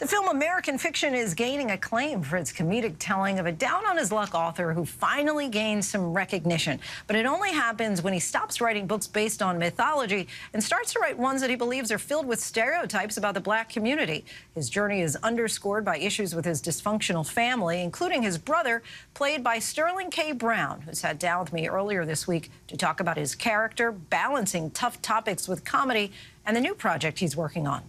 The film American Fiction is gaining acclaim for its comedic telling of a down-on-his-luck author who finally gains some recognition. But it only happens when he stops writing books based on mythology and starts to write ones that he believes are filled with stereotypes about the black community. His journey is underscored by issues with his dysfunctional family, including his brother, played by Sterling K. Brown, who sat down with me earlier this week to talk about his character, balancing tough topics with comedy, and the new project he's working on.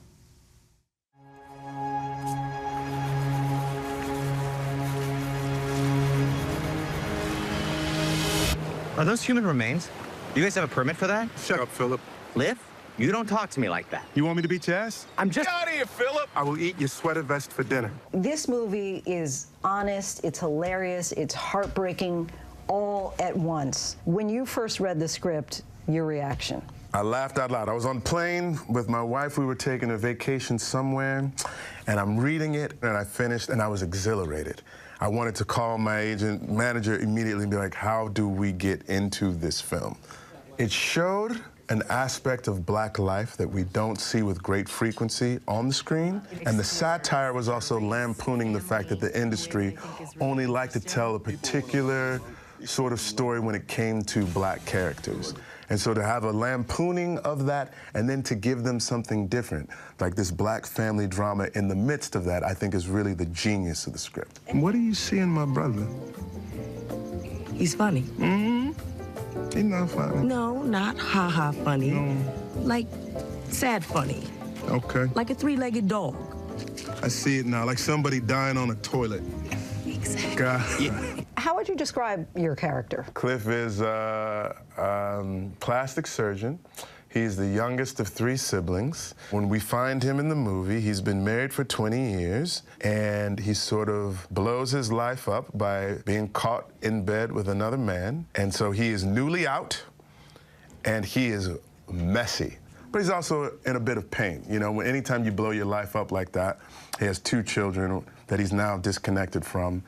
Are those human remains? You guys have a permit for that? Shut up, Philip. Liv, you don't talk to me like that. You want me to beat your ass? I'm just... Get out of here, Philip! I will eat your sweater vest for dinner. This movie is honest, it's hilarious, it's heartbreaking, all at once. When you first read the script, your reaction? I laughed out loud. I was on a plane with my wife. We were taking a vacation somewhere, and I'm reading it, and I finished, and I was exhilarated. I wanted to call my manager immediately and be like, how do we get into this film? It showed an aspect of black life that we don't see with great frequency on the screen. And the satire was also lampooning the fact that the industry only liked to tell a particular sort of story when it came to black characters. And so to have a lampooning of that and then to give them something different, like this black family drama in the midst of that, I think is really the genius of the script. What do you see in my brother? He's funny. Mm-hmm. He's not funny. No, not ha-ha funny. No. Like sad funny. Okay. Like a three-legged dog. I see it now, like somebody dying on a toilet. Exactly. God. Yeah. How would you describe your character? Cliff is a plastic surgeon. He's the youngest of 3 siblings. When we find him in the movie, he's been married for 20 years, and he sort of blows his life up by being caught in bed with another man. And so he is newly out, and he is messy. But he's also in a bit of pain. You know, anytime you blow your life up like that, he has 2 children that he's now disconnected from.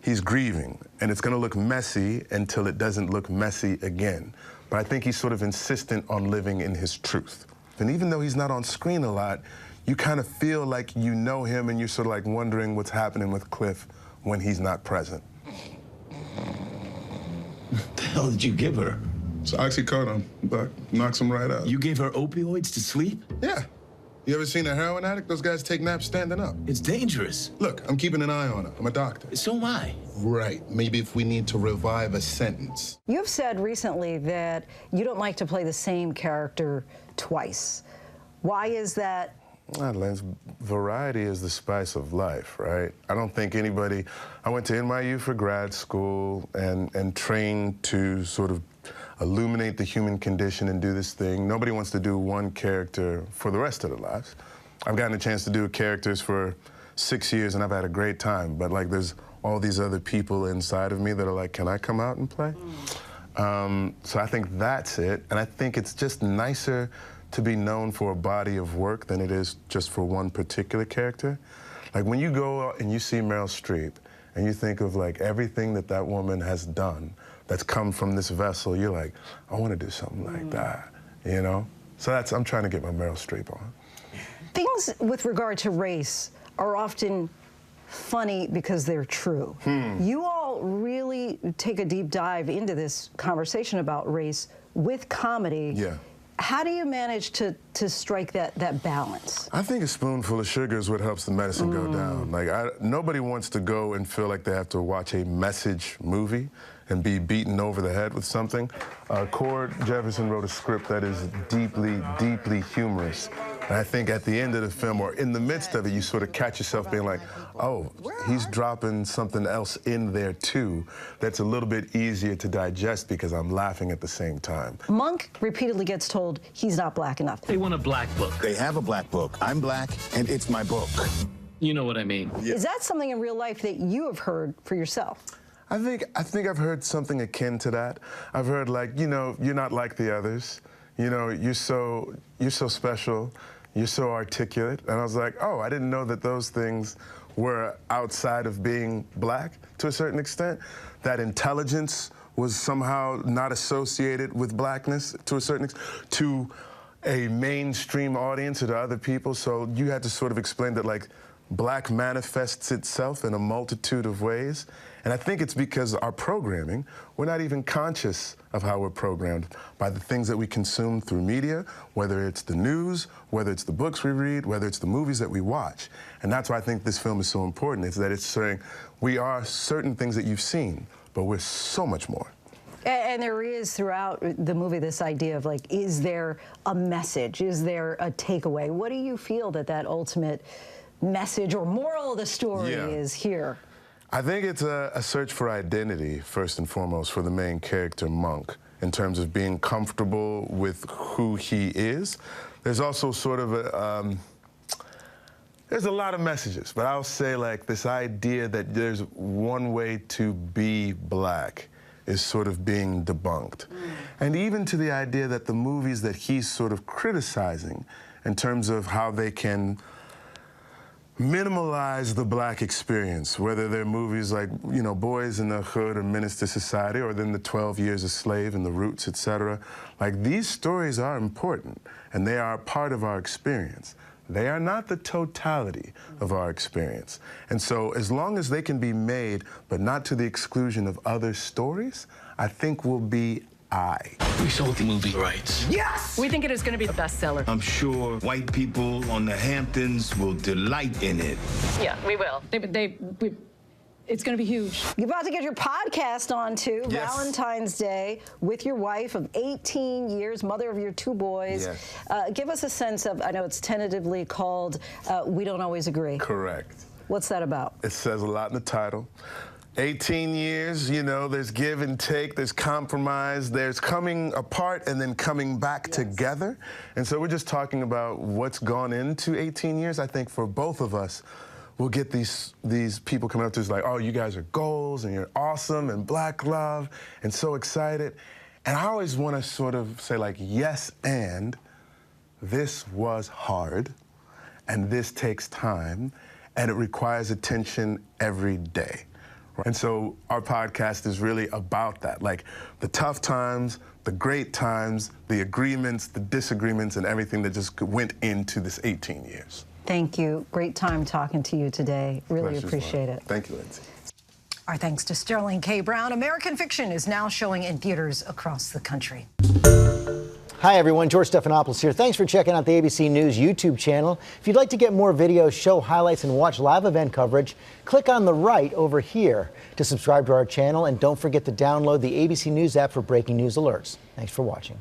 He's grieving, and it's going to look messy until it doesn't look messy again. But I think he's sort of insistent on living in his truth. And even though he's not on screen a lot, you kind of feel like you know him, and you're sort of like wondering what's happening with Cliff when he's not present. What the hell did you give her? It's oxycodone, but knocks him right out. You gave her opioids to sleep? Yeah. You ever seen a heroin addict? Those guys take naps standing up. It's dangerous. Look, I'm keeping an eye on her. I'm a doctor. So am I. Right. Maybe if we need to revive a sentence. You've said recently that you don't like to play the same character twice. Why is that? Lance, variety is the spice of life, right? I don't think anybody... I went to NYU for grad school and trained to sort of illuminate the human condition and do this thing. Nobody wants to do one character for the rest of their lives. I've gotten a chance to do characters for 6 years, and I've had a great time, but like there's all these other people inside of me that are like, can I come out and play? So I think that's it, and I think it's just nicer to be known for a body of work than it is just for one particular character. Like when you go and you see Meryl Streep and you think of like everything that that woman has done that's come from this vessel, you're like, I want to do something like that, you know? So that's, I'm trying to get my Meryl Streep on. Things with regard to race are often funny because they're true. You all really take a deep dive into this conversation about race with comedy. Yeah. How do you manage to strike that balance? I think a spoonful of sugar is what helps the medicine go down. Like, nobody wants to go and feel like they have to watch a message movie and be beaten over the head with something. Cord Jefferson wrote a script that is deeply, deeply humorous. And I think at the end of the film, or in the midst of it, you sort of catch yourself being like, oh, he's dropping something else in there too that's a little bit easier to digest because I'm laughing at the same time. Monk repeatedly gets told he's not black enough. They want a black book. They have a black book. I'm black, and it's my book. You know what I mean. Yeah. Is that something in real life that you have heard for yourself? I think I've heard something akin to that. I've heard like, you know, you're not like the others. You know, you're so special. You're so articulate. And I was like, oh, I didn't know that those things were outside of being black to a certain extent. That intelligence was somehow not associated with blackness to a certain extent, to a mainstream audience or to other people. So you had to sort of explain that, like, Black manifests itself in a multitude of ways. And I think it's because our programming, we're not even conscious of how we're programmed by the things that we consume through media, whether it's the news, whether it's the books we read, whether it's the movies that we watch. And that's why I think this film is so important, is that it's saying we are certain things that you've seen, but we're so much more. And there is throughout the movie this idea of, like, is there a message? Is there a takeaway? What do you feel that ultimate message or moral of the story is here? I think it's a search for identity, first and foremost, for the main character, Monk, in terms of being comfortable with who he is. There's also sort of there's a lot of messages, but I'll say, like, this idea that there's one way to be Black is sort of being debunked. And even to the idea that the movies that he's sort of criticizing in terms of how they can minimalize the Black experience, whether they're movies like, you know, Boys in the Hood or Menace to Society, or then the 12 Years a Slave and The Roots, etc. Like, these stories are important, and they are part of our experience. They are not the totality of our experience. And so as long as they can be made, but not to the exclusion of other stories, I think we'll be We sold the movie rights. Yes! We think it is going to be a bestseller. I'm sure white people on the Hamptons will delight in it. Yeah, we will. It's going to be huge. You're about to get your podcast on, too. Yes. Valentine's Day with your wife of 18 years, mother of your 2 boys. Yes. Give us a sense of, I know it's tentatively called We Don't Always Agree. correct. What's that about? It says a lot in the title. 18 years, you know, there's give and take, there's compromise, there's coming apart and then coming back together. And so we're just talking about what's gone into 18 years. I think for both of us, we'll get these people coming up to us like, oh, you guys are goals and you're awesome and Black love and so excited. And I always want to sort of say, like, yes, and this was hard and this takes time and it requires attention every day. And so our podcast is really about that, like the tough times, the great times, the agreements, the disagreements, and everything that just went into this 18 years. Thank you. Great time talking to you today. Really Pleasure's appreciate mine. it. Thank you, Linsey. Our thanks to Sterling K. Brown. American Fiction is now showing in theaters across the country. Hi, everyone. George Stephanopoulos here. Thanks for checking out the ABC News YouTube channel. If you'd like to get more videos, show highlights, and watch live event coverage, click on the right over here to subscribe to our channel. And don't forget to download the ABC News app for breaking news alerts. Thanks for watching.